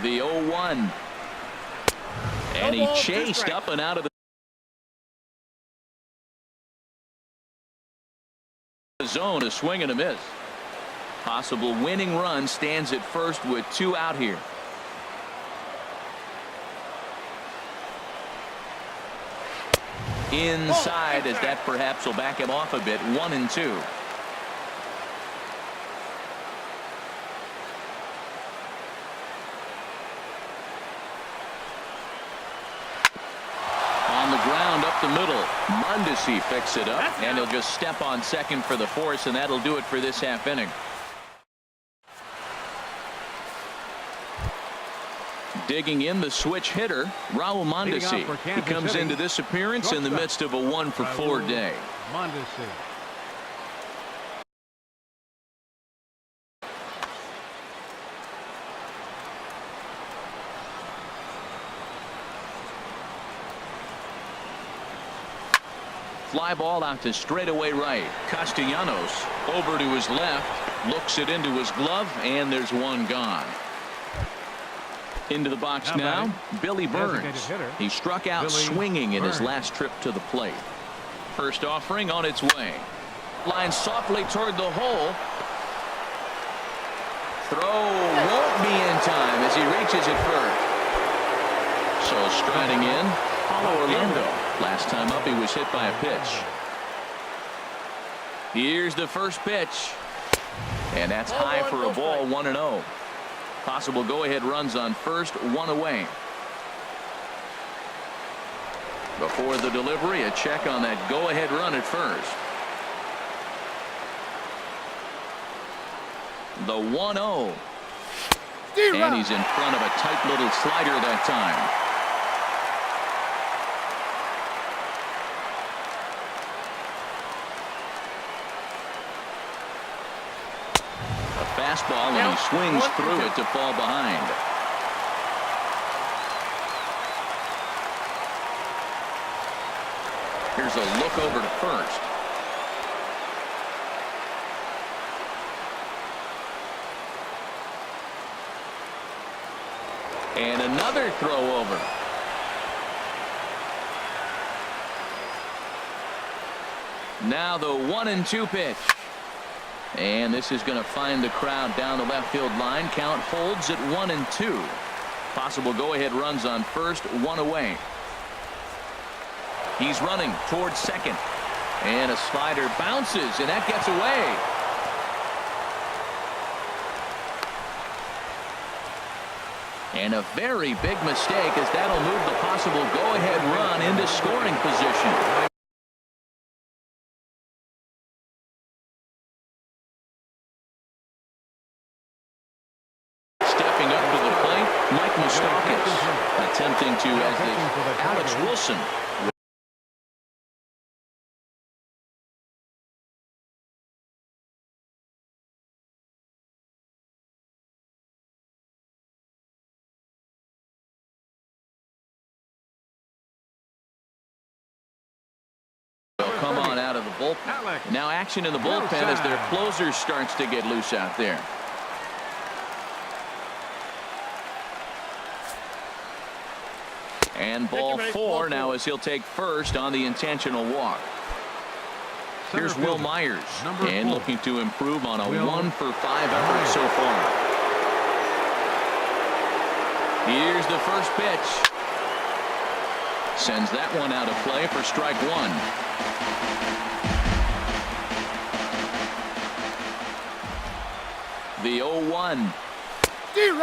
The 0-1. And he chased up and out of the zone. A swing and a miss. Possible winning run stands at first with 2 out here. Inside, as that perhaps will back him off a bit. 1-2. On the ground up the middle. Mondesi picks it up, and he'll just step on second for the force, and that'll do it for this half inning. Digging in, the switch hitter, Raul Mondesi. He comes into this appearance in the midst of a 1-for-4 day. Mondesi. Fly ball out to straightaway right. Castellanos over to his left, looks it into his glove, and there's one gone. Into the box now, Billy Burns. He struck out swinging in his last trip to the plate. First offering on its way. Line softly toward the hole. Throw won't be in time as he reaches it first. So striding in, Paulo Orlando. Last time up he was hit by a pitch. Here's the first pitch. And that's high for a ball. 1-0. Possible go-ahead runs on first, 1 away. Before the delivery, a check on that go-ahead run at first. The 1-0. And he's in front of a tight little slider that time. Fastball, and he swings through it to fall behind. Here's a look over to first. And another throw over. Now the 1-2 pitch. And this is going to find the crowd down the left field line. Count holds at 1-2. Possible go-ahead runs on first, 1 away. He's running towards second. And a slider bounces, and that gets away. And a very big mistake, as that'll move the possible go-ahead run into scoring position. Attempting to, as the Alex Wilson. They'll come on out of the bullpen. Now action in the bullpen as their closer starts to get loose out there. And ball 4 now as he'll take first on the intentional walk. Here's Will Myers, and looking to improve on a 1-for-5 effort so far. Here's the first pitch. Sends that one out of play for strike 1. The 0-1.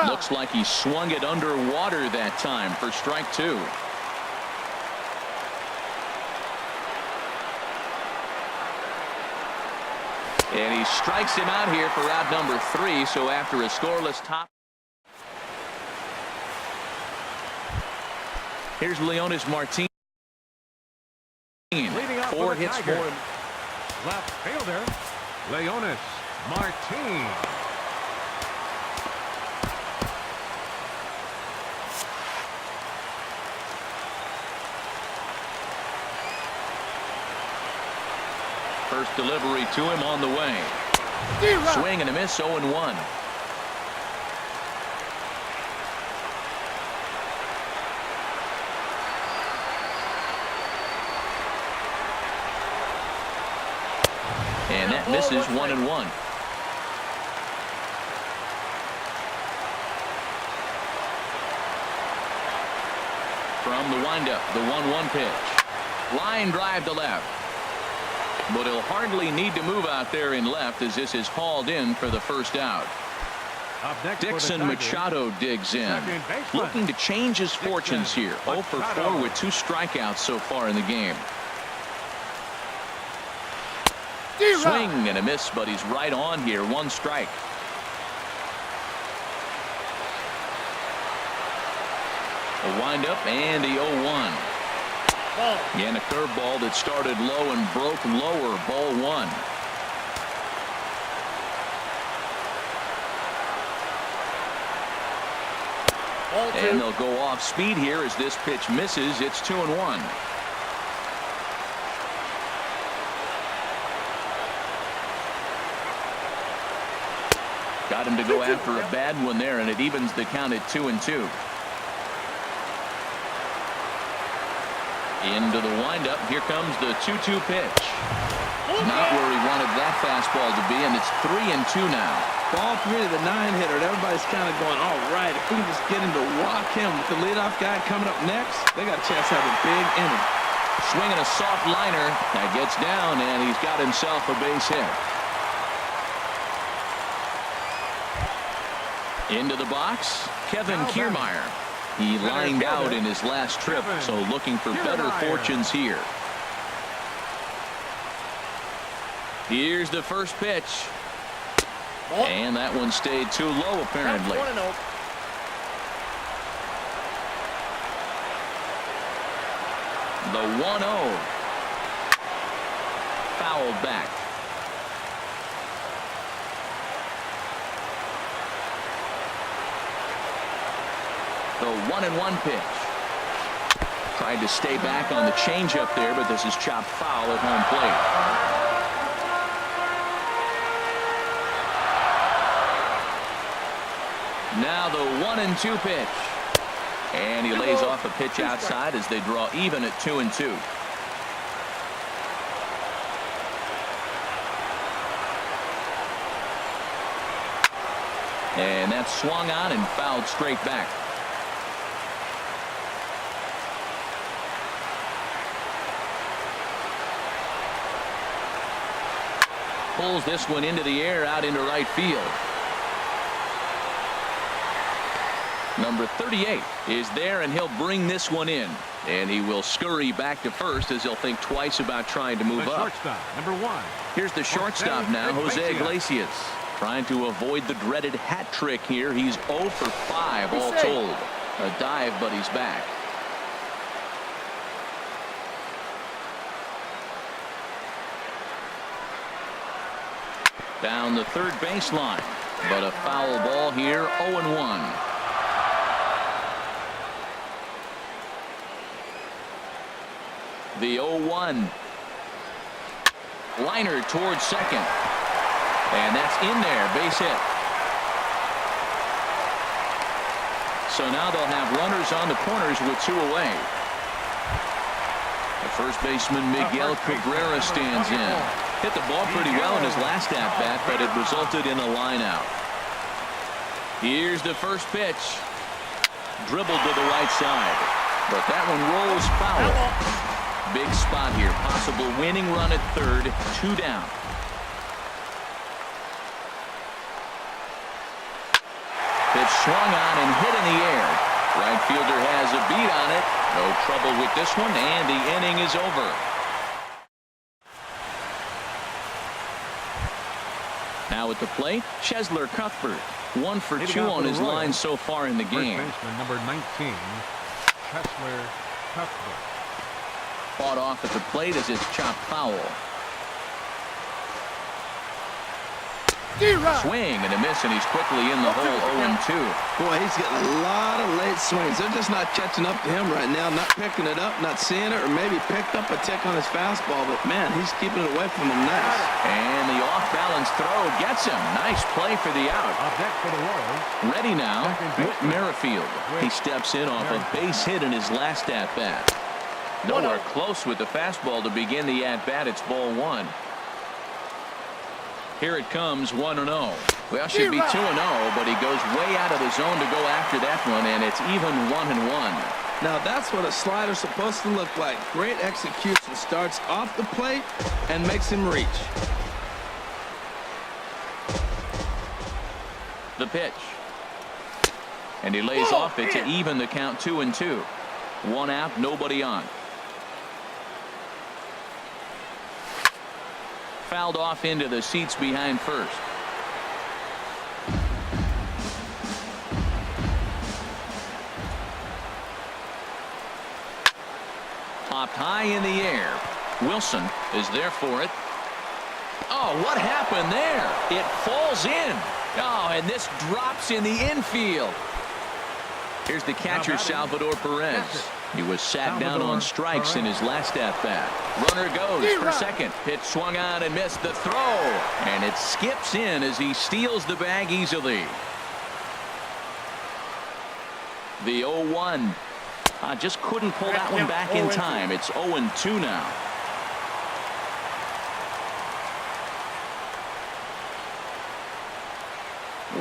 Looks like he swung it underwater that time for strike 2. And he strikes him out here for out number 3. So after a scoreless top. Here's Leonys Martin. 4 hits for him. Left fielder, Leonys Martin. First delivery to him on the way. Swing and a miss, 0-1. And that misses 1-1. From the windup, the 1-1 pitch. Line drive to left. But he'll hardly need to move out there in left as this is hauled in for the first out. Dixon Machado digs in, looking to change his fortunes here. 0 for 4 with 2 strikeouts so far in the game. Swing and a miss, but he's right on here. 1 strike. A windup and the 0-1. And a curveball that started low and broke lower. Ball 1. And they'll go off speed here as this pitch misses. It's 2-1. Got him to go after a bad one there, and it evens the count at 2-2. Into the windup. Here comes the 2-2 pitch. Not where he wanted that fastball to be, and it's 3-2 now. Ball 3 to the 9-hitter. Everybody's kind of going, all right, if we can just get him to walk him with the leadoff guy coming up next, they got a chance to have a big inning. Swinging a soft liner. That gets down, and he's got himself a base hit. Into the box, Kevin Kiermaier. He lined out in his last trip, so looking for better fortunes here. Here's the first pitch. And that one stayed too low, apparently. The 1-0. Fouled back. The 1-1 pitch. Tried to stay back on the changeup there, but this is chopped foul at home plate. Now the 1-2 pitch. And he lays off a pitch outside as they draw even at 2-2. And that's swung on and fouled straight back. Pulls this one into the air out into right field. Number 38 is there, and he'll bring this one in. And he will scurry back to first as he'll think twice about trying to move up. Shortstop, number 1. Here's the shortstop now, Jose Iglesias. Trying to avoid the dreaded hat trick here. He's 0 for 5 all told. A dive, but he's back. Down the third baseline, but a foul ball here. 0-1. The 0-1. Liner towards second. And that's in there. Base hit. So now they'll have runners on the corners with 2 away. The first baseman Miguel Cabrera stands in. Hit the ball pretty well in his last at-bat, but it resulted in a line out. Here's the first pitch. Dribbled to the right side. But that one rolls foul. Big spot here. Possible winning run at third. 2 down. Pitch swung on and hit in the air. Right fielder has a beat on it. No trouble with this one, and the inning is over. Now at the plate, Cheslor Cuthbert. 1 for 2 on his line so far in the game. First baseman, number 19, Cheslor Cuthbert. Fought off at the plate as it's chopped foul. Swing and a miss, and he's quickly in the hole. 0-2. Boy, he's getting a lot of late swings. They're just not catching up to him right now, not picking it up, not seeing it, or maybe picked up a tick on his fastball, but man, he's keeping it away from him nice. And the off-balance throw gets him. Nice play for the out. Up deck for the Royals. Ready now, Whit Merrifield. He steps in off a base hit in his last at-bat. Nowhere close with the fastball to begin the at-bat. It's ball 1. Here it comes, 1-0. Well, should be 2-0, but he goes way out of the zone to go after that one, and it's even 1-1. Now that's what a slider's supposed to look like. Great execution. Starts off the plate and makes him reach. The pitch. And he lays off it to even the count 2-2. 1 out, nobody on. Fouled off into the seats behind first. Popped high in the air. Wilson is there for it. Oh, what happened there? It falls in. Oh, and this drops in the infield. Here's the catcher, Salvador Perez. He was sat down on strikes in his last at-bat. Runner goes for second. Pitch swung on and missed the throw. And it skips in as he steals the bag easily. The 0-1. Just couldn't pull that one back in time. It's 0-2 now.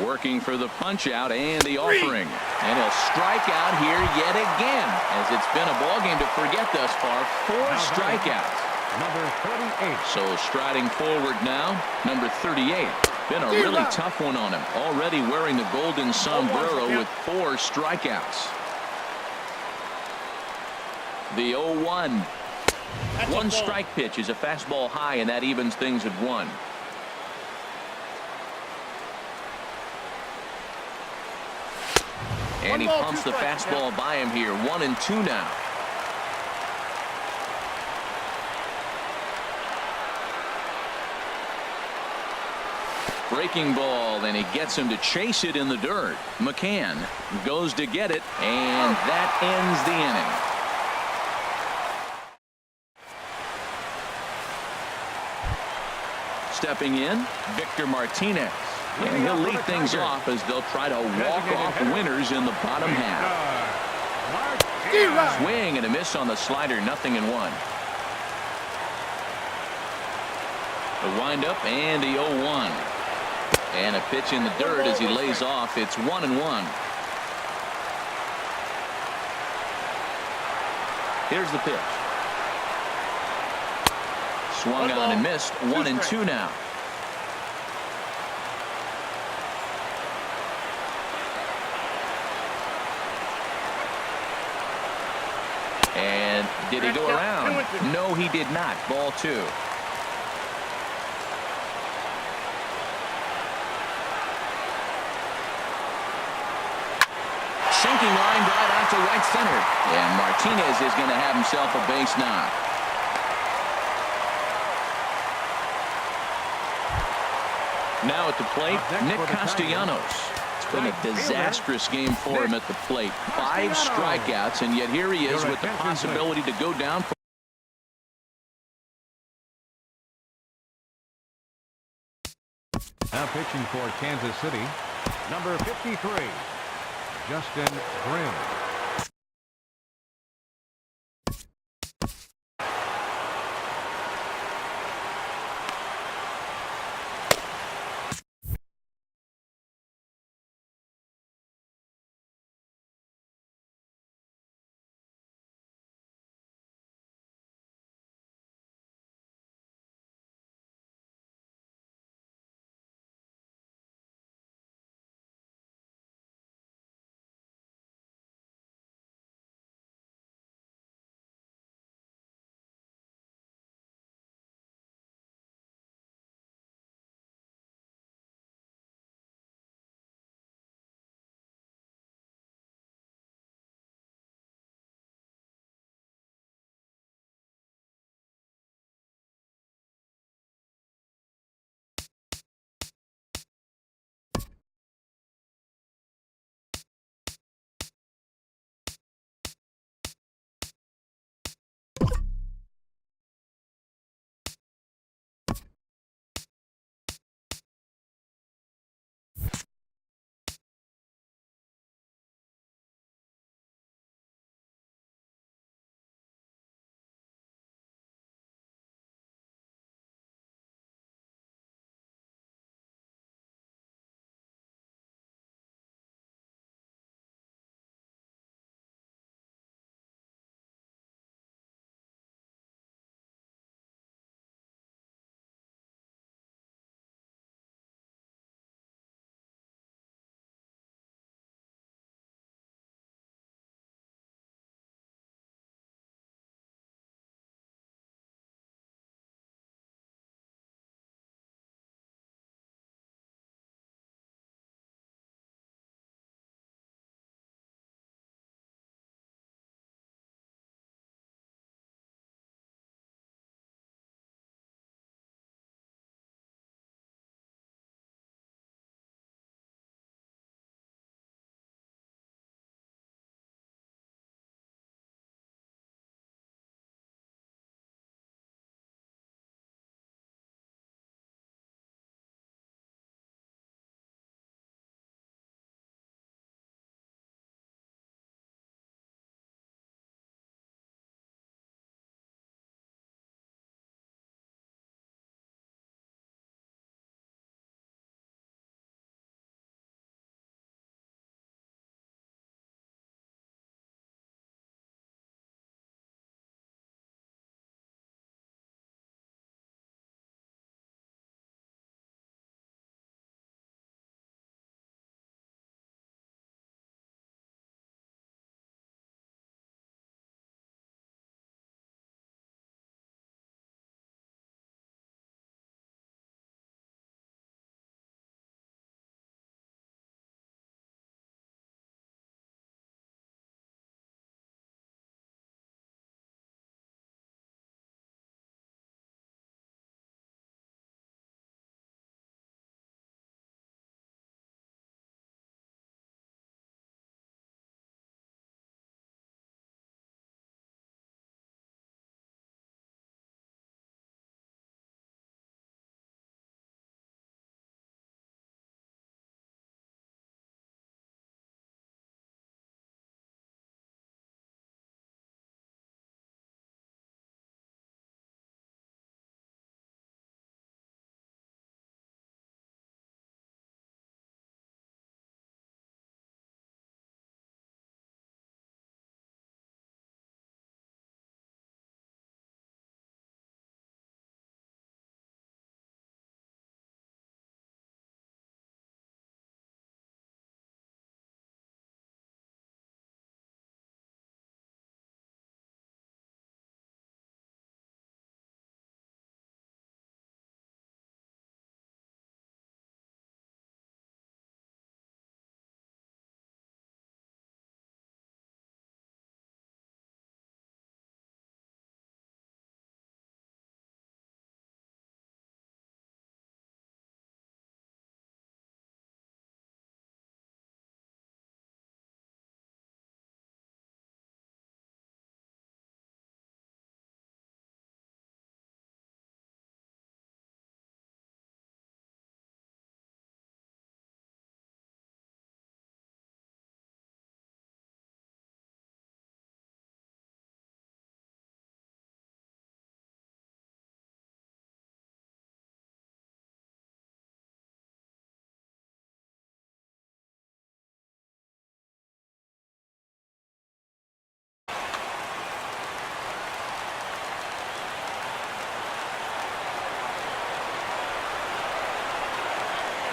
Working for the punch out and the offering. And he'll strike out here yet again, as it's been a ball game to forget thus far. 4 strikeouts. Number 38. So striding forward now, number 38. Been a really tough one on him. Already wearing the golden sombrero with 4 strikeouts. The 0-1. One strike pitch is a fastball high, and that evens things at 1. And he pumps the fastball by him here. 1-2 now. Breaking ball, and he gets him to chase it in the dirt. McCann goes to get it, and that ends the inning. Stepping in, Victor Martinez. And he'll lead things off as they'll try to walk off winners in the bottom half. Swing and a miss on the slider, 0-1. The windup and the 0-1. And a pitch in the dirt as he lays off. It's 1-1. Here's the pitch. Swung on and missed. 1-2 now. And did he go around? No, he did not. Ball 2. Sinking line drive out to right center. And Martinez is going to have himself a base knock. Now at the plate, Nick Castellanos. It's been a disastrous game for him at the plate. 5 strikeouts, and yet here he is with the possibility to go down. Now pitching for Kansas City, number 53, Justin Grimm.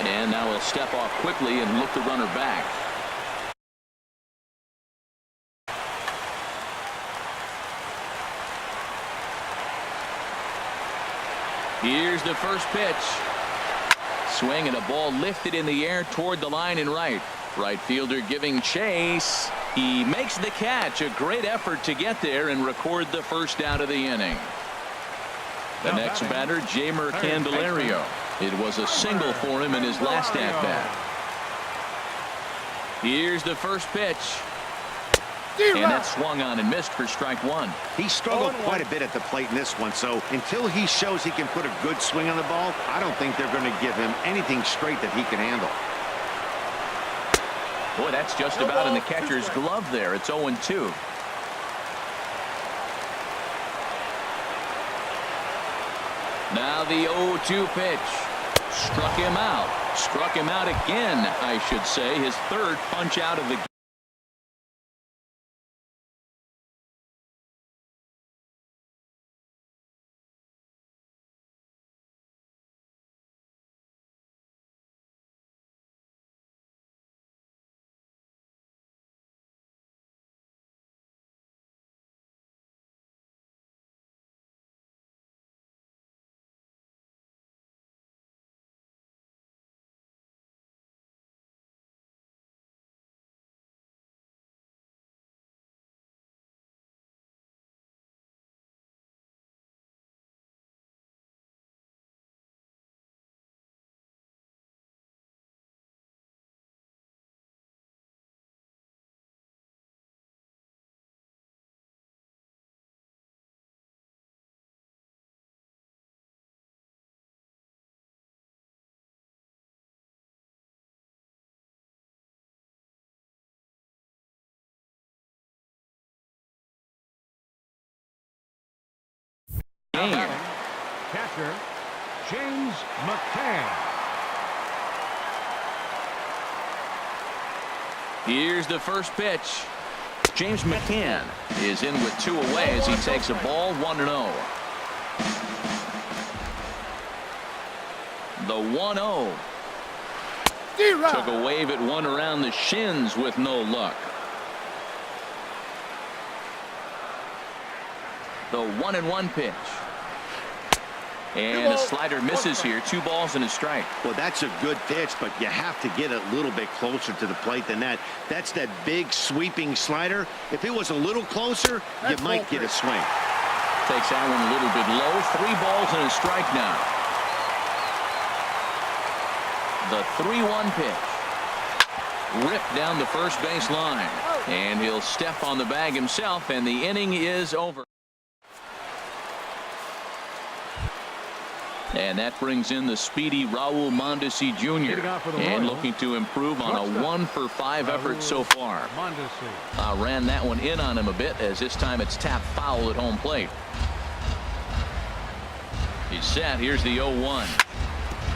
And now he'll step off quickly and look the runner back. Here's the first pitch. Swing and a ball lifted in the air toward the line and right. Right fielder giving chase. He makes the catch. A great effort to get there and record the first out of the inning. The next batter, Jeimer Candelario. It was a single for him in his last at-bat. Here's the first pitch. And that swung on and missed for strike one. He struggled quite a bit at the plate in this one, so until he shows he can put a good swing on the ball, I don't think they're going to give him anything straight that he can handle. Boy, that's just about in the catcher's glove there. It's 0-2. Now the 0-2 pitch. Struck him out. Struck him out again, I should say. His third punch out of the game. Catcher, James McCann. Here's the first pitch. James McCann is in with 2 away as he takes a ball 1-0. The 1-0. Took a wave at one around the shins with no luck. The 1-1 pitch. And a slider misses here. 2 balls and a strike. Well, that's a good pitch, but you have to get a little bit closer to the plate than that. That's that big sweeping slider. If it was a little closer, you might get a swing. Takes that one a little bit low. 3 balls and a strike now. The 3-1 pitch. Ripped down the first base line. And he'll step on the bag himself, and the inning is over. And that brings in the speedy Raul Mondesi Jr. And looking to improve on a 1-for-5 effort so far. Ran that one in on him a bit, as this time it's tapped foul at home plate. He's set. Here's the 0-1.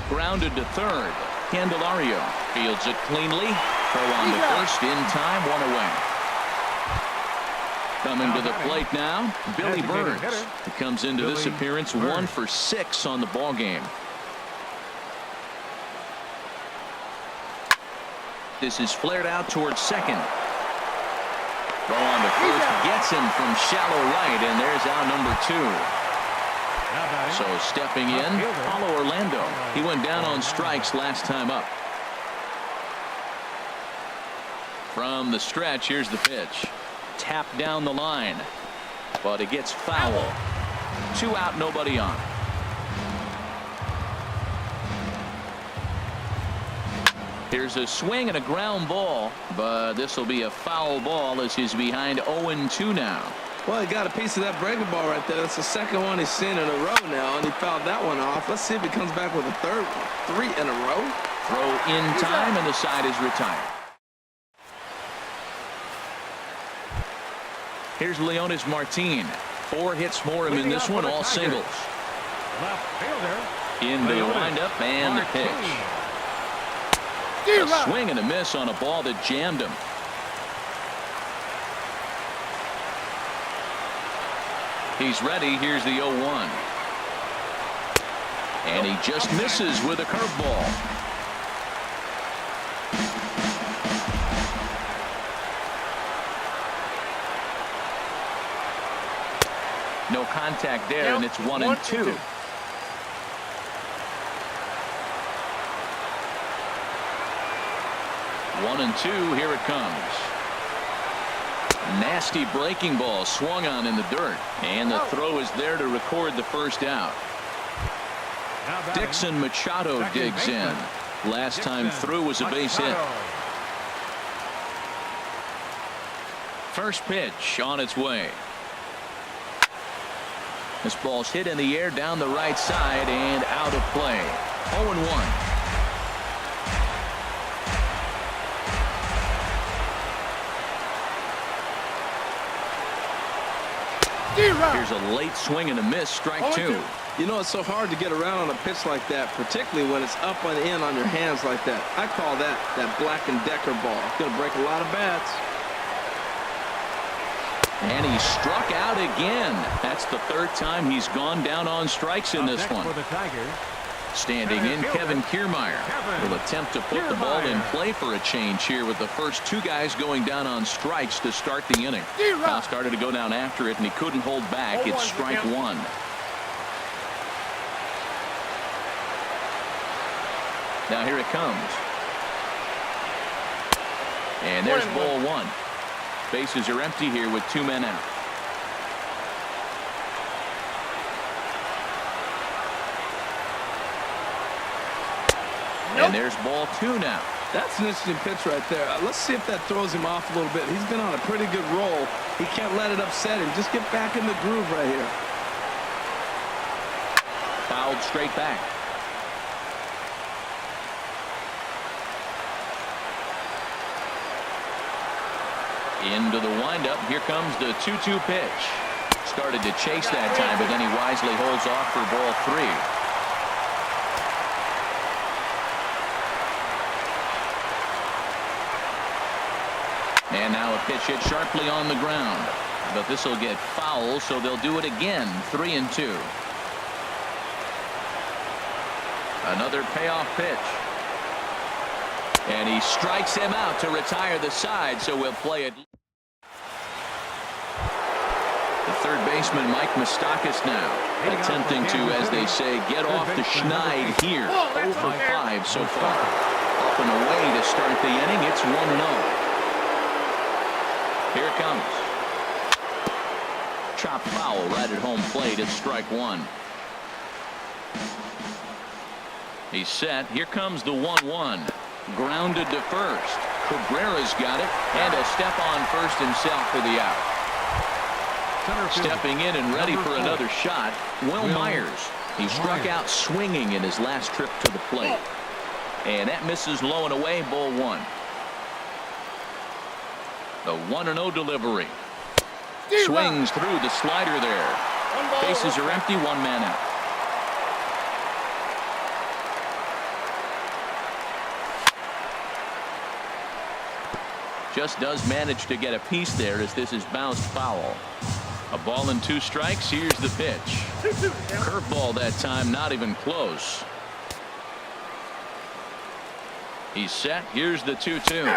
Grounded to third. Candelario fields it cleanly. Throw on the first in time. 1 away. Coming to the plate now, Billy Burns. He comes into this appearance 1 for 6 on the ball game. This is flared out towards second. Throw on the first, gets him from shallow right, and there's out number 2. So stepping in, Paulo Orlando. He went down on strikes last time up. From the stretch, here's the pitch. Tapped down the line, but it gets foul. 2 out, nobody on. Here's a swing and a ground ball, but this will be a foul ball as he's behind 0-2 now. Well, he got a piece of that breaking ball right there. That's the second one he's seen in a row now, and he fouled that one off. Let's see if he comes back with a third one. 3 in a row. Throw in time, and the side is retired. Here's Leonys Martin. 4 hits for him in this one, all singles. Into the windup and the pitch. A swing and a miss on a ball that jammed him. He's ready. Here's the 0-1. And he just misses with a curveball. No contact there, and it's 1-2. 1-2, here it comes. Nasty breaking ball swung on in the dirt, and the throw is there to record the first out. Dixon Machado digs in. Last time through was a base hit. First pitch on its way. This ball's hit in the air down the right side and out of play. 0-1. Here's a late swing and a miss, strike 2. You know, it's so hard to get around on a pitch like that, particularly when it's up and in on your hands like that. I call that Black & Decker ball. It's going to break a lot of bats. And he struck out again. That's the third time he's gone down on strikes in this one. For the Tigers, Standing in, Kevin Kiermaier will attempt to put the ball in play for a change here with the first two guys going down on strikes to start the inning. Now started to go down after it, and he couldn't hold back. It's strike 1. Now here it comes. And there's ball 1. Bases are empty here with 2 men out. And there's ball 2 now. That's an interesting pitch right there. Let's see if that throws him off a little bit. He's been on a pretty good roll. He can't let it upset him. Just get back in the groove right here. Fouled straight back. Into the windup. Here comes the 2-2 pitch. Started to chase that time, but then he wisely holds off for ball 3. And now a pitch hit sharply on the ground. But this will get foul, so they'll do it again. 3-2. Another payoff pitch. And he strikes him out to retire the side, so we'll play it. The third baseman, Mike Moustakas, now attempting to, as they say, get off the schneid here. 0 for 5 so far. Up and away to start the inning. It's 1-0. Here it comes. Chopped foul right at home plate. It's strike 1. He's set. Here comes the 1-1. Grounded to first. Cabrera's got it. And a step on first himself for the out. Stepping in and ready for another shot, Will Myers. He struck out swinging in his last trip to the plate. And that misses low and away, ball 1. The 1-0 delivery. Swings through the slider there. Bases are empty, 1 man out. Just does manage to get a piece there as this is bounced foul. A ball and 2 strikes. Here's the pitch. Curveball that time, not even close. He's set. Here's the 2-2.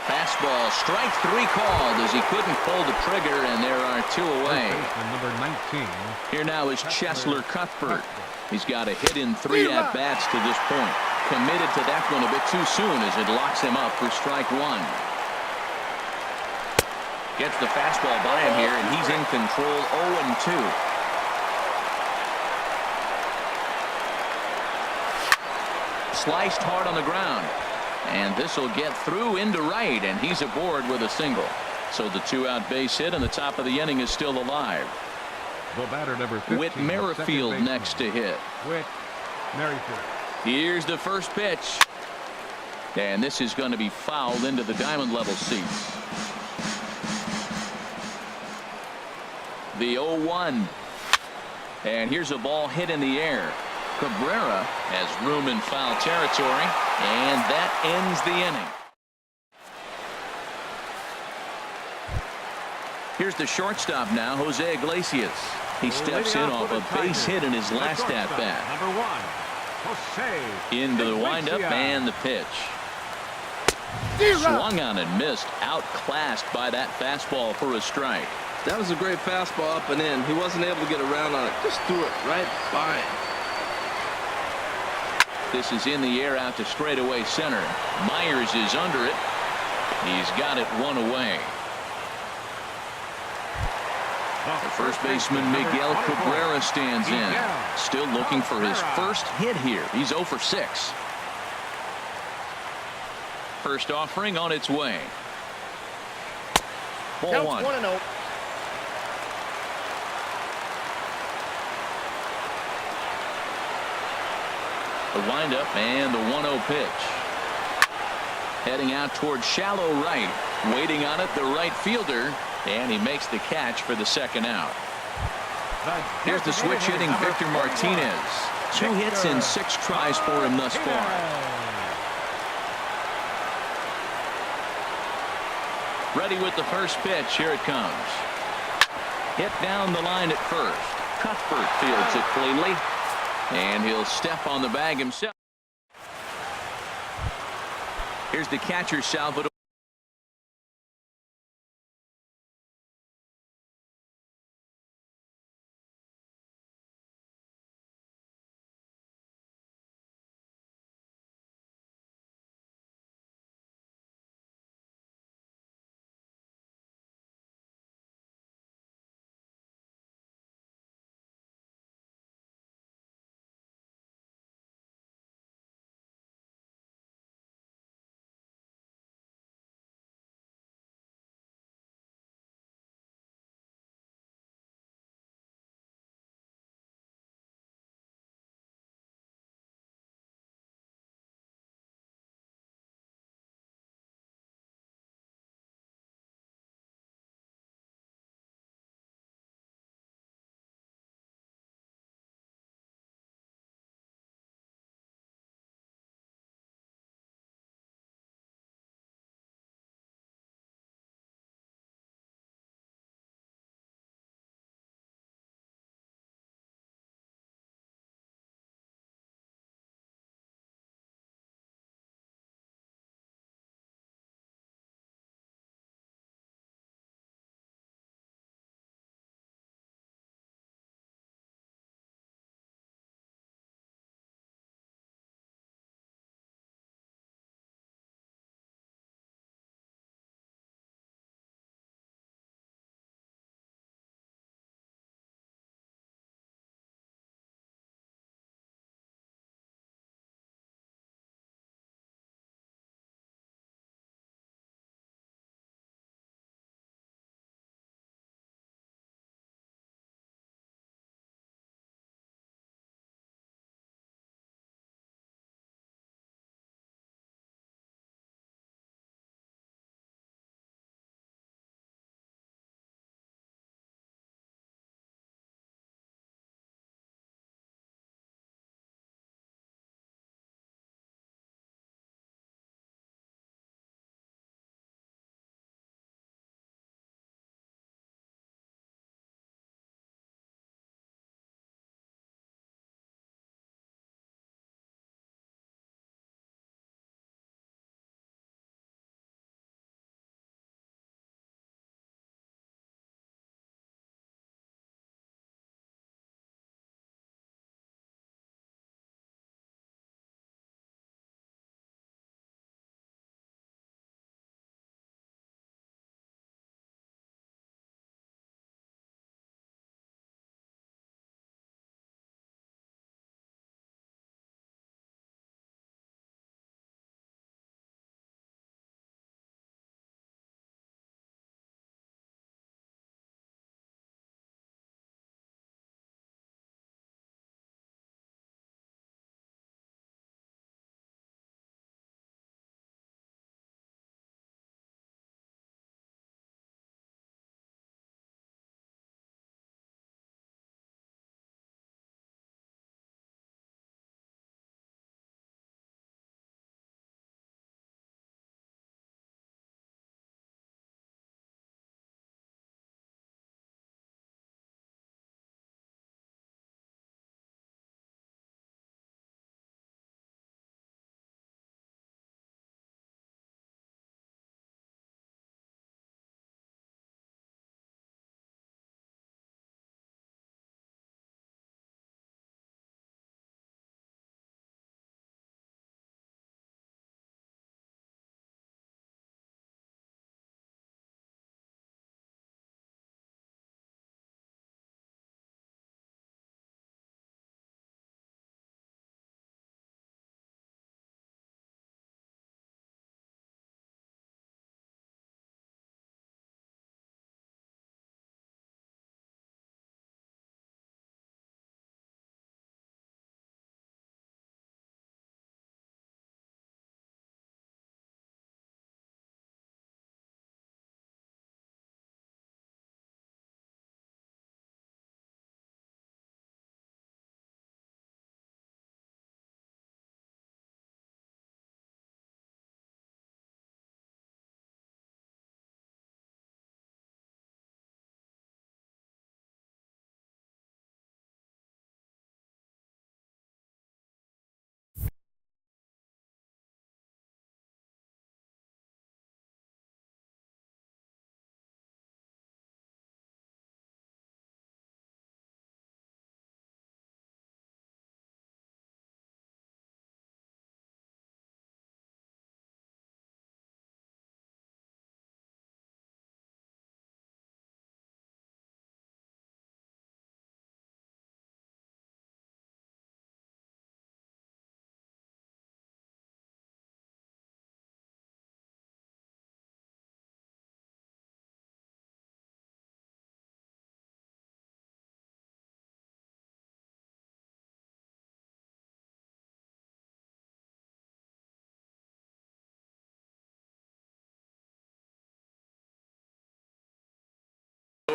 Fastball, strike 3 called as he couldn't pull the trigger, and there are 2 away. Number 19. Here now is Cheslor Cuthbert. He's got a hit in 3 at-bats to this point. Committed to that one a bit too soon as it locks him up for strike 1. Gets the fastball by him here, and he's in control. 0-2. Sliced hard on the ground. And this will get through into right, and he's aboard with a single. So the 2-out base hit, and the top of the inning is still alive. The batter, number 15, Whit Merrifield next to hit. Whit Merrifield. Here's the first pitch. And this is going to be fouled into the diamond level seats. The 0-1. And here's a ball hit in the air. Cabrera has room in foul territory, and that ends the inning. Here's the shortstop now, Jose Iglesias. He steps in off a base hit in his last at-bat. Number 1, Jose Into the windup and the pitch. Swung on and missed, outclassed by that fastball for a strike. That was a great fastball up and in. He wasn't able to get around on it. Just threw it right by him. This is in the air out to straightaway center. Myers is under it. He's got it one away. The first baseman Miguel Cabrera stands in. Still looking for his first hit here. He's 0 for 6. First offering on its way. Ball 1. 1-0. The windup and the 1-0 pitch. Heading out towards shallow right. Waiting on it, the right fielder. And he makes the catch for the second out. Here's the switch hitting Victor Martinez. 2 hits and 6 tries for him thus far. Ready with the first pitch. Here it comes. Hit down the line at first. Cuthbert fields it cleanly. And he'll step on the bag himself. Here's the catcher, Salvador.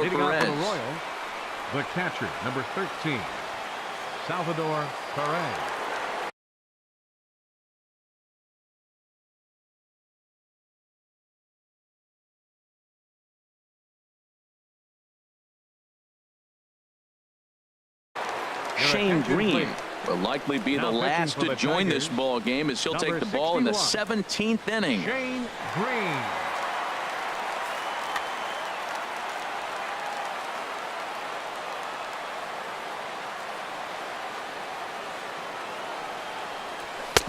Salvador Leading off for the Perez. Royals, the catcher, number 13, Salvador Perez. Shane Green will likely be the Now pitching last for to the join Tigers, this ball game as he'll take number the ball in the 61, 17th inning. Shane Green.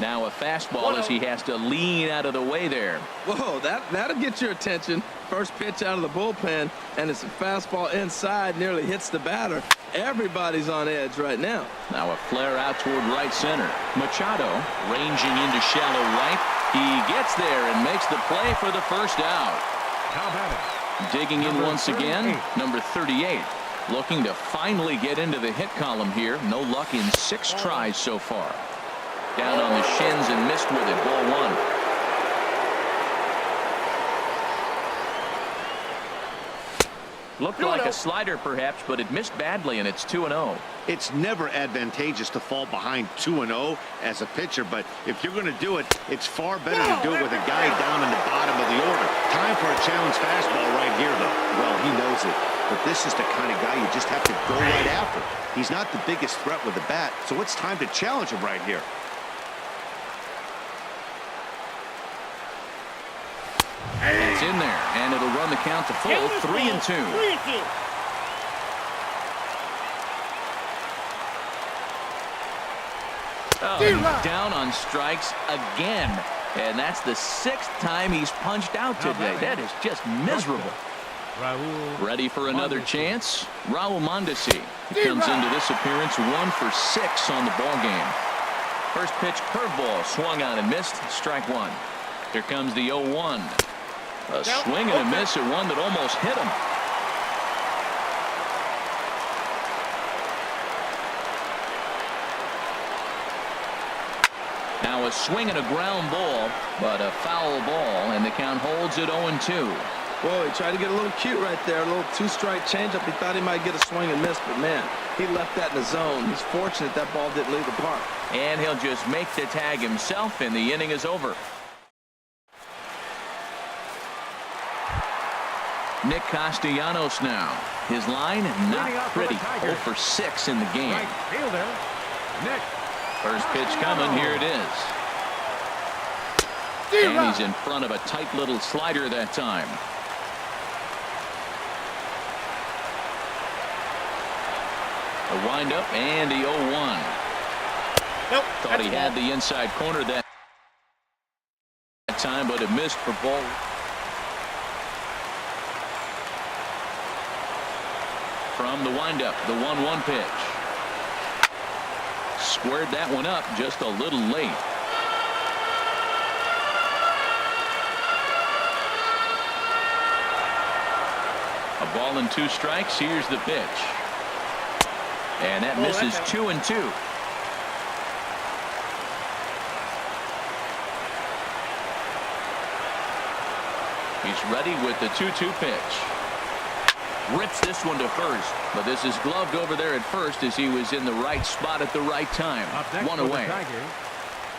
Now a fastball as he has to lean out of the way there. Whoa, that'll get your attention. First pitch out of the bullpen, and it's a fastball inside, nearly hits the batter. Everybody's on edge right now. Now a flare out toward right center. Machado ranging into shallow right. He gets there and makes the play for the first out. How about it? Digging in Number once again, 38. number 38. Looking to finally get into the hit column here. No luck in 6 tries so far. Down on the shins and missed with it. Ball 1. Looked like a slider perhaps, but it missed badly, and it's 2-0. It's never advantageous to fall behind 2-0 as a pitcher, but if you're going to do it, it's far better to do it with a guy down in the bottom of the order. Time for a challenge fastball right here, though. Well, he knows it, but this is the kind of guy you just have to go right after. He's not the biggest threat with the bat, so it's time to challenge him right here. It's in there, and it'll run the count to full. 3-2. Oh, he's down on strikes again, and that's the 6th time he's punched out today. That is just miserable. Raul Ready for another Mondesi. chance? Raul Mondesi comes into this appearance 1 for 6 on the ball game. First pitch curveball swung on and missed. Strike 1. Here comes the 0-1. A swing and a miss at one that almost hit him. Now a swing and a ground ball, but a foul ball, and the count holds at 0-2. Whoa, he tried to get a little cute right there. A little 2-strike changeup. He thought he might get a swing and miss, but man, he left that in the zone. He's fortunate that ball didn't leave the park. And he'll just make the tag himself, and the inning is over. Nick Castellanos now. His line, not Leading off for the pretty. Tigers. 0 for 6 in the game. Right fielder, Nick. First pitch coming. Here it is. And he's in front of a tight little slider that time. A windup and the 0-1. Nope. Thought he had the inside corner that time, but it missed for ball. From the windup, the 1-1 pitch. Squared that one up just a little late. A ball and 2 strikes. Here's the pitch. And that misses 2-2. He's ready with the 2-2 pitch. Rips this one to first, but this is gloved over there at first as he was in the right spot at the right time. Up next One for the away. Tigers,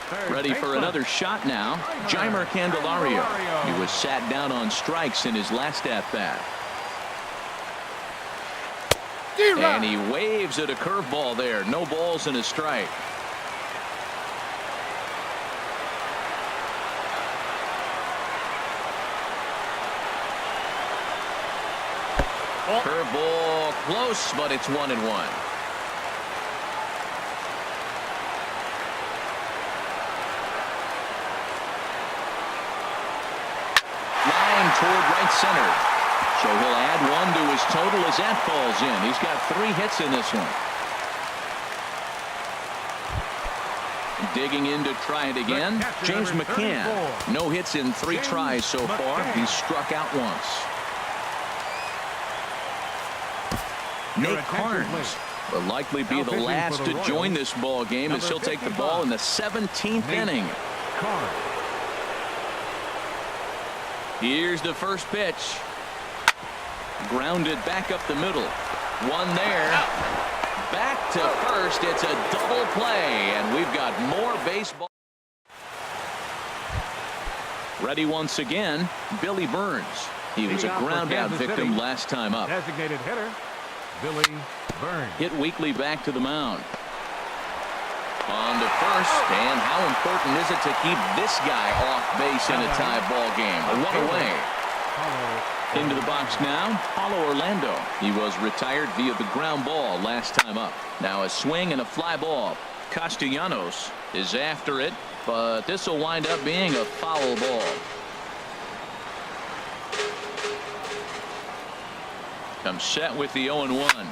third Ready for baseman. another shot now. Jeimer Candelario. He was sat down on strikes in his last at-bat. And he waves at a curveball there. No balls and a strike. Curveball close, but it's 1-1. Line toward right center. So he'll add 1 to his total as that falls in. He's got 3 hits in this one. Digging in to try it again. catcher, James number McCann. 34. No hits in 3 James tries so far. McCann. He's struck out once. Your Nate attention, Carnes please. will likely be Now the pitching last for to the join Royals, this ball game as number he'll take the 55, ball in the 17th Nate inning. Carnes. Here's the first pitch. Grounded back up the middle. One there. Back to first. It's a double play, and we've got more baseball. Ready once again, Billy Burns. He was a ground-out victim last time up. Designated hitter, Billy Burns. Hit weekly back to the mound. On to first, and how important is it to keep this guy off base in a tie ball game? One away. Into the box now, Paulo Orlando. He was retired via the ground ball last time up. Now a swing and a fly ball. Castellanos is after it, but this will wind up being a foul ball. Comes set with the 0-1.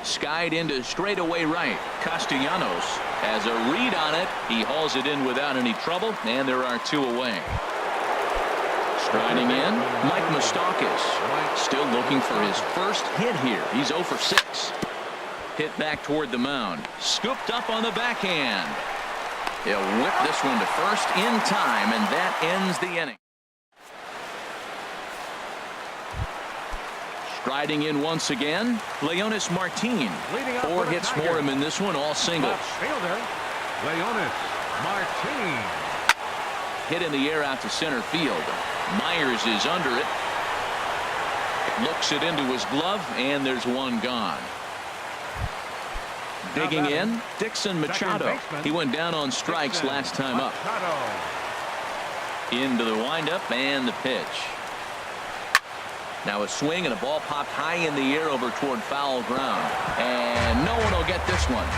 Skied into straightaway right. Castellanos has a read on it. He hauls it in without any trouble, and there are two away. Striding in, Mike Moustakas. Still looking for his first hit here. He's 0 for 6. Hit back toward the mound. Scooped up on the backhand. He'll whip this one to first in time, and that ends the inning. Striding in once again, Leonys Martin. 4 hits for him in this one, all singles. Fielder, Leonys Martin. Hit in the air out to center field. Myers is under it. Looks it into his glove, and there's one gone. Digging in, Dixon Machado. He went down on strikes last time up. Into the windup and the pitch. Now a swing and a ball popped high in the air over toward foul ground. And no one will get this one.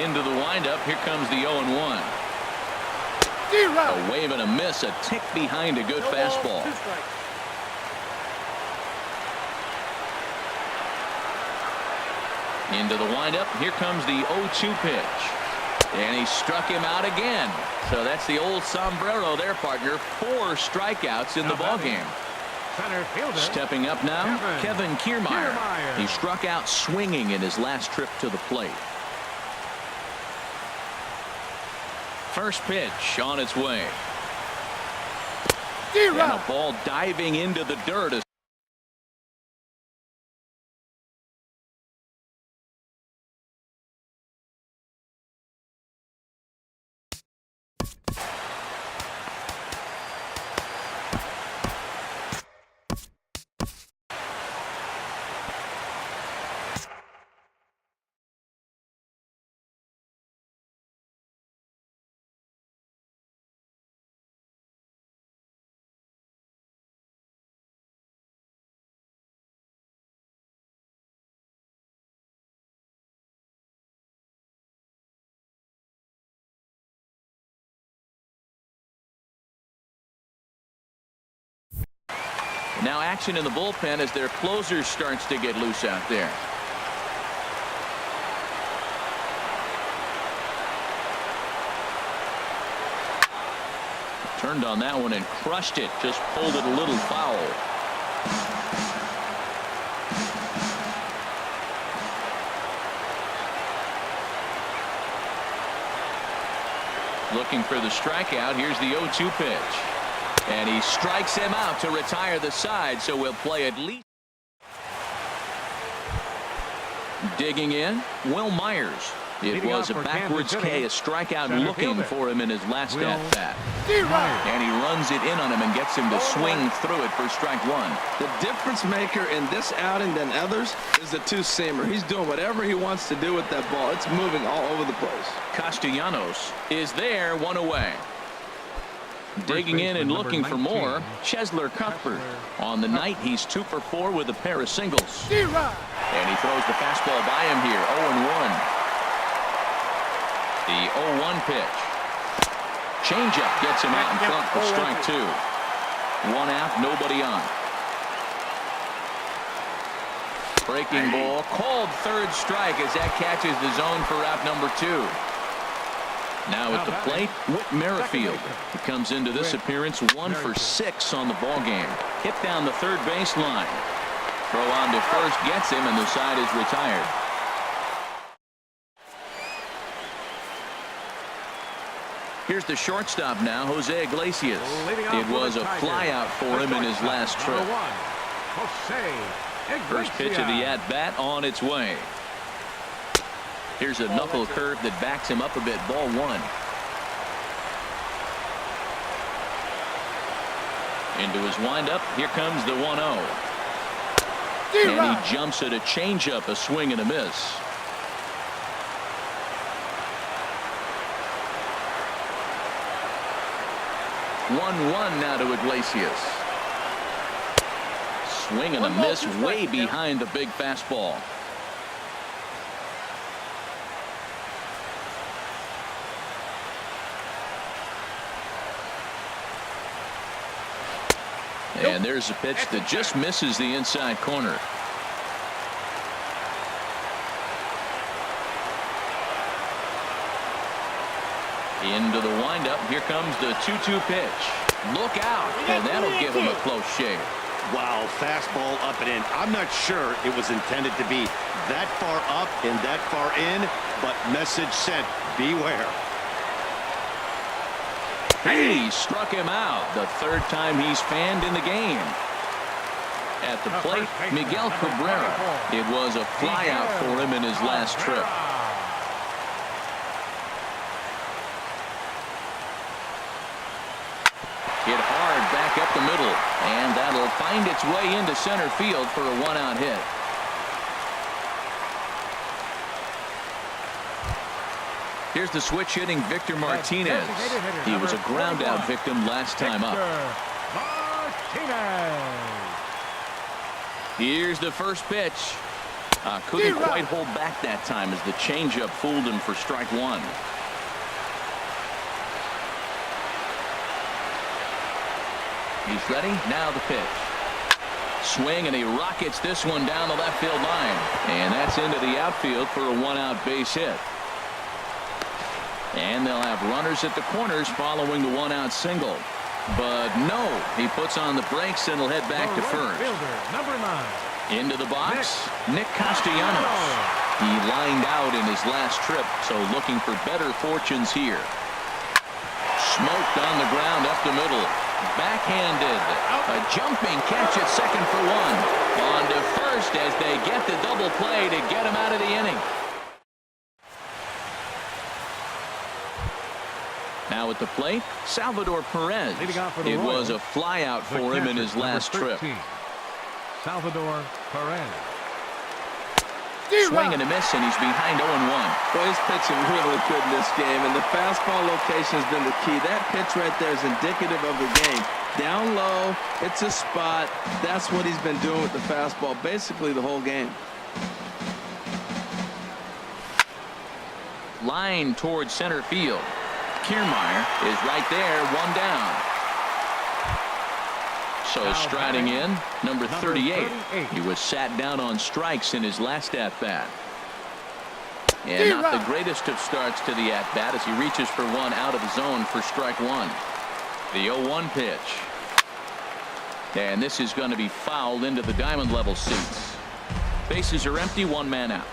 Into the windup. Here comes the 0-1. A wave and a miss. A tick behind a good fastball. Into the windup. Here comes the 0-2 pitch. And he struck him out again. So that's the old sombrero there, partner. 4 strikeouts in the ballgame. Stepping up now, Kevin Kiermaier. He struck out swinging in his last trip to the plate. First pitch on its way. And a ball diving into the dirt. Now action in the bullpen as their closer starts to get loose out there. Turned on that one and crushed it. Just pulled it a little foul. Looking for the strikeout. Here's the 0-2 pitch. And he strikes him out to retire the side, so we'll play at least. Digging in, Will Myers. It was a backwards K, a strikeout looking for him in his last at-bat. And he runs it in on him and gets him to swing through it for strike 1. The difference maker in this outing than others is the two-seamer. He's doing whatever he wants to do with that ball. It's moving all over the place. Castellanos is there, 1 away. Digging in and looking for more, Cheslor Cuthbert. On the night, he's 2 for 4 with a pair of singles. And he throws the fastball by him here, 0-1. The 0-1 pitch. Changeup gets him out in front for strike 2. 1 out, nobody on. Breaking ball, called third strike as that catches the zone for out number 2. Now at the plate, Whit Merrifield. He comes into this appearance 1 for 6 on the ball game. Hit down the third baseline. Throw on to first gets him, and the side is retired. Here's the shortstop now, Jose Iglesias. Leading off It was for a the Tigers, flyout for the him in his shortstop, last trip. number 1, Jose Iglesias. First pitch of the at-bat on its way. Here's a knuckle curve that backs him up a bit. Ball 1. Into his windup. Here comes the 1-0. And he jumps at a changeup, a swing and a miss. One now to Iglesias. Swing and a miss way behind the big fastball. And there's a pitch that just misses the inside corner. Into the windup. Here comes the 2-2 pitch. Look out. And that'll give him a close shave. Wow, fastball up and in. I'm not sure it was intended to be that far up and that far in, but message sent. Beware. He struck him out. The third time he's fanned in the game. At the plate, Miguel Cabrera. It was a flyout for him in his last trip. Hit hard back up the middle, and that'll find its way into center field for a 1-out hit. Here's the switch hitting Victor Martinez. He was a ground out victim last time up. Here's the first pitch. Couldn't quite hold back that time as the changeup fooled him for strike 1. He's ready. Now the pitch. Swing, and he rockets this one down the left field line. And that's into the outfield for a 1-out base hit. And they'll have runners at the corners following the 1-out single. But no, he puts on the brakes and will head back to first. Fielder, number 9. Into the box, Nick Castellanos. He lined out in his last trip, so looking for better fortunes here. Smoked on the ground up the middle. Backhanded. A jumping catch at second for 1. On to first as they get the double play to get him out of the inning. Now at the plate, Salvador Perez. It was a flyout for him in his last trip. Salvador Perez. Swing and a miss, and he's behind 0-1. Boy, he's pitching really good in this game, and the fastball location has been the key. That pitch right there is indicative of the game. Down low, it's a spot. That's what he's been doing with the fastball basically the whole game. Line towards center field. Kiermaier is right there, 1 down. So striding in, number 38. He was sat down on strikes in his last at-bat. And not the greatest of starts to the at-bat as he reaches for 1 out of the zone for strike 1. The 0-1 pitch. And this is going to be fouled into the diamond level seats. Bases are empty, 1 man out.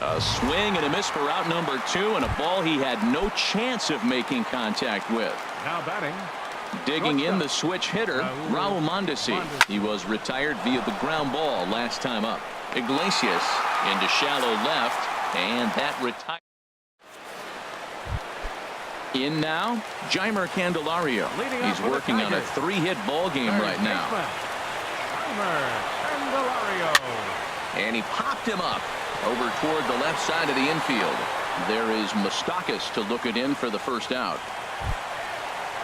A swing and a miss for out number 2, and a ball he had no chance of making contact with. Now batting. Digging in the switch hitter, Raul Mondesi. He was retired via the ground ball last time up. Iglesias into shallow left, and that retired. In now, Jeimer Candelario. He's working on a 3-hit ball game right now. Jeimer Candelario. And he popped him up over toward the left side of the infield. There is Moustakas to look it in for the first out.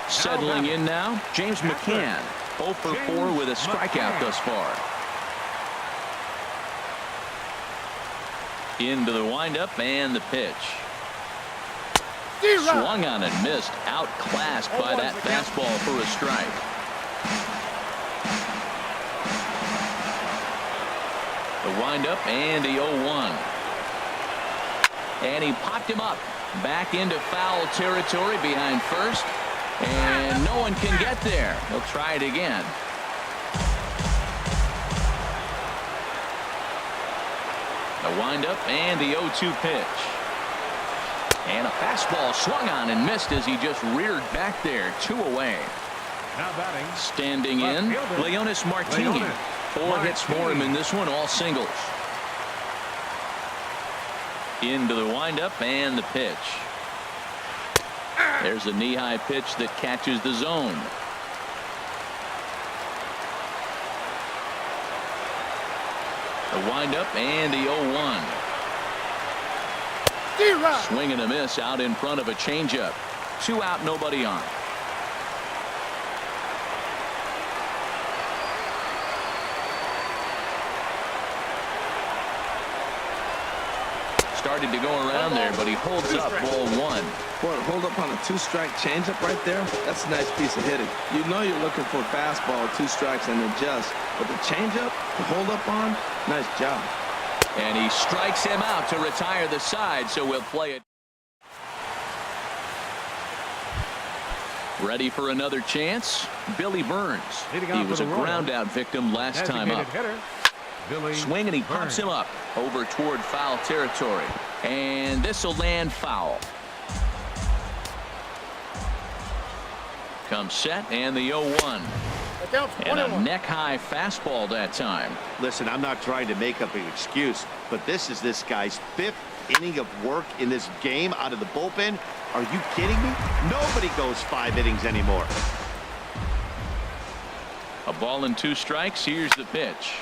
Settling in now, James McCann. 0 for 4 with a strikeout thus far. Into the windup and the pitch. Swung on and missed. Outclassed by that fastball for a strike. The windup and the 0-1. And he popped him up. Back into foul territory behind first. And no one can get there. He'll try it again. The windup and the 0-2 pitch. And a fastball swung on and missed as he just reared back there. 2 away. Now batting. Standing in, Leonys Martini. 4 hits for him in this one, all singles. Into the windup and the pitch. There's a knee-high pitch that catches the zone. The windup and the 0-1. Swing and a miss out in front of a changeup. 2 out, nobody on. Started to go around there, but he holds up. Ball 1. Boy, hold up on a 2-strike changeup right there. That's a nice piece of hitting. You know you're looking for a fastball, 2 strikes, and adjust. But the changeup, the hold up on, nice job. And he strikes him out to retire the side, so we'll play it. Ready for another chance? Billy Burns. He was a ground out victim last time up. Swing and he pops him up over toward foul territory. And this will land foul. Comes set and the 0-1. And a neck-high fastball that time. Listen, I'm not trying to make up an excuse, but this is this guy's 5th inning of work in this game out of the bullpen. Are you kidding me? Nobody goes 5 innings anymore. A ball and 2 strikes. Here's the pitch.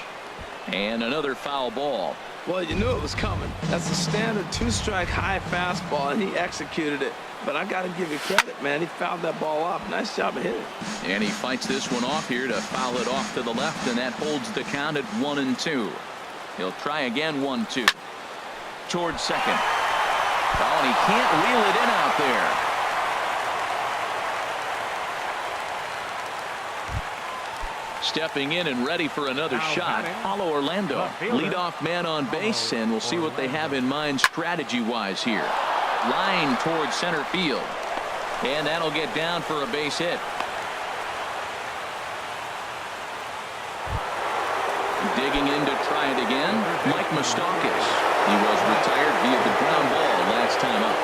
And another foul ball. Well, you knew it was coming. That's a standard 2-strike high fastball, and he executed it. But I got to give you credit, man. He fouled that ball off. Nice job of hitting. And he fights this one off here to foul it off to the left, and that holds the count at 1-2. He'll try again. 1-2 towards second. Oh, and he can't reel it in out there. Stepping in and ready for another shot. Paulo Orlando, leadoff man on base, and we'll see what they have in mind strategy-wise here. Line towards center field, and that'll get down for a base hit. Digging in to try it again, Mike Moustakas. He was retired via the ground ball last time up.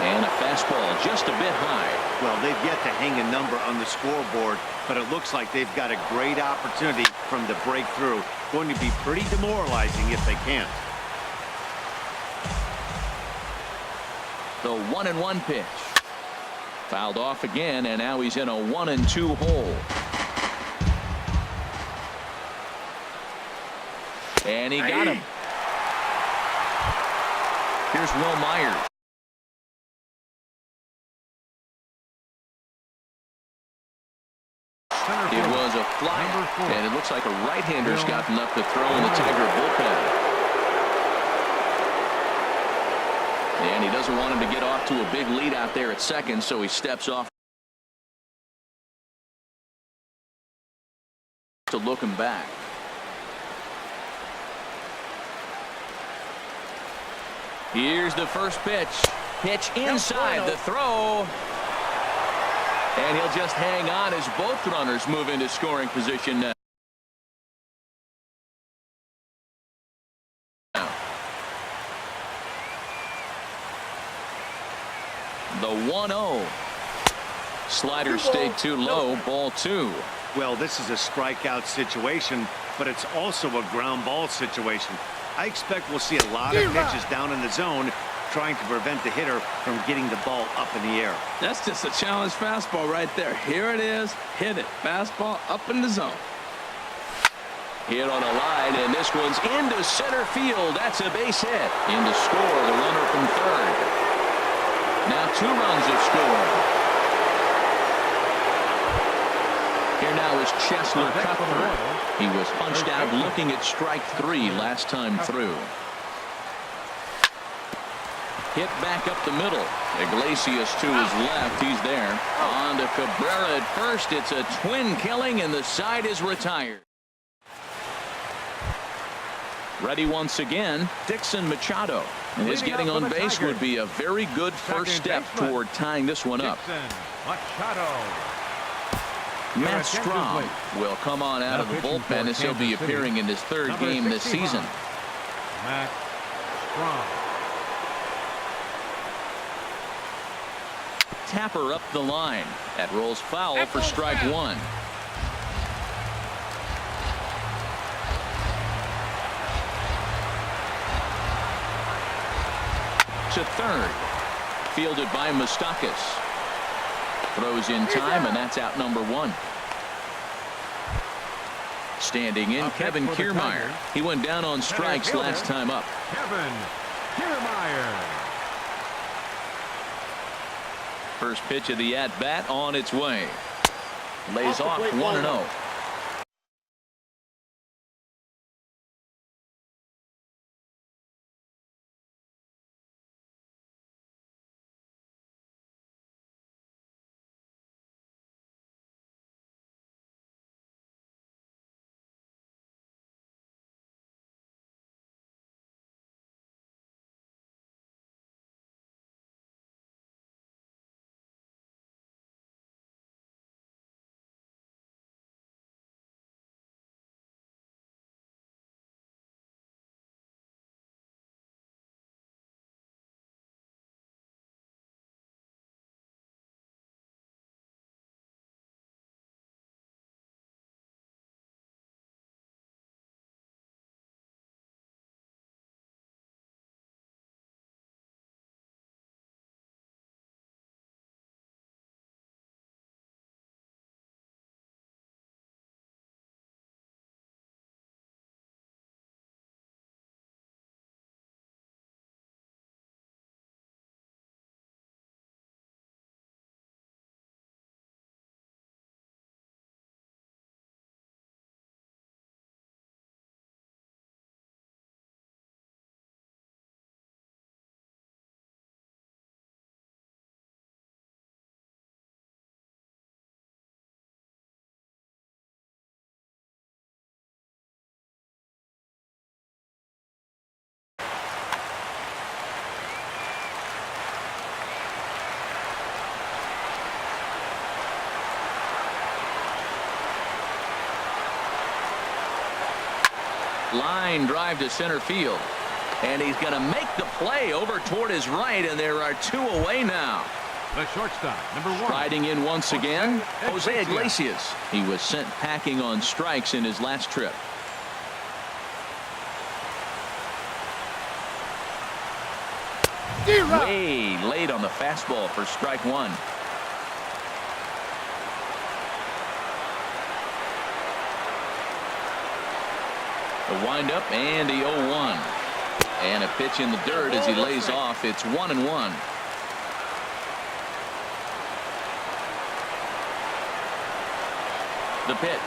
And a fastball just a bit high. Well, they've yet to hang a number on the scoreboard, but it looks like they've got a great opportunity from the breakthrough. Going to be pretty demoralizing if they can't. The 1-1 pitch. Fouled off again, and now he's in a 1-2 hole. And he got him. Here's Will Myers. It was a fly, and it looks like a right-hander's got enough to throw in the Tiger bullpen. And he doesn't want him to get off to a big lead out there at second, so he steps off to look him back. Here's the first pitch. Pitch inside the throw. And he'll just hang on as both runners move into scoring position now. The 1-0. Slider stayed too low. Ball 2. Well, this is a strikeout situation, but it's also a ground ball situation. I expect we'll see a lot of pitches down in the zone trying to prevent the hitter from getting the ball up in the air. That's just a challenge fastball right there. Here it is. Hit it. Fastball up in the zone. Hit on a line, and this one's into center field. That's a base hit. In to score, the runner from third. Now 2 runs have scored. Here now is Cheslor Cuthbert. He was punched out looking at strike 3 last time through. Hit back up the middle. Iglesias to his left. He's there. On to Cabrera at first. It's a twin killing, and the side is retired. Ready once again, Dixon Machado. And his getting on base would be a very good first step toward tying this one up. Matt Strahm will come on out of the bullpen as he'll be appearing in his 3rd game this season. Matt Strahm. tapper up the line. That rolls foul for strike one. To third. Fielded by Moustakas. Throws in time, and that's out number one. Standing in, Kevin Kiermaier. He went down on strikes last time up. Kevin Kiermaier. First pitch of the at-bat on its way. Lays off 1-0. Line drive to center field. And he's going to make the play over toward his right, and there are two away now. The shortstop, number one. Riding in once again, Jose Iglesias. He was sent packing on strikes in his last trip. Way late on the fastball for strike one. The windup and the 0-1. And a pitch in the dirt as he lays off. It's 1-1. The pitch.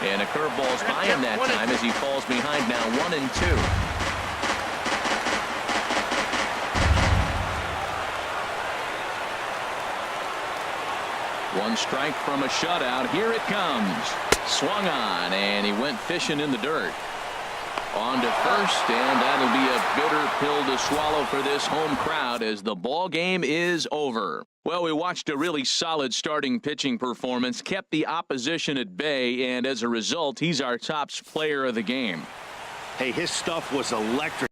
And a curveball's by him that time as he falls behind now 1-2. One strike from a shutout. Here it comes. Swung on, and he went fishing in the dirt. On to first, and that'll be a bitter pill to swallow for this home crowd as the ball game is over. Well, we watched a really solid starting pitching performance, kept the opposition at bay, and as a result, he's our top player of the game. Hey, his stuff was electric.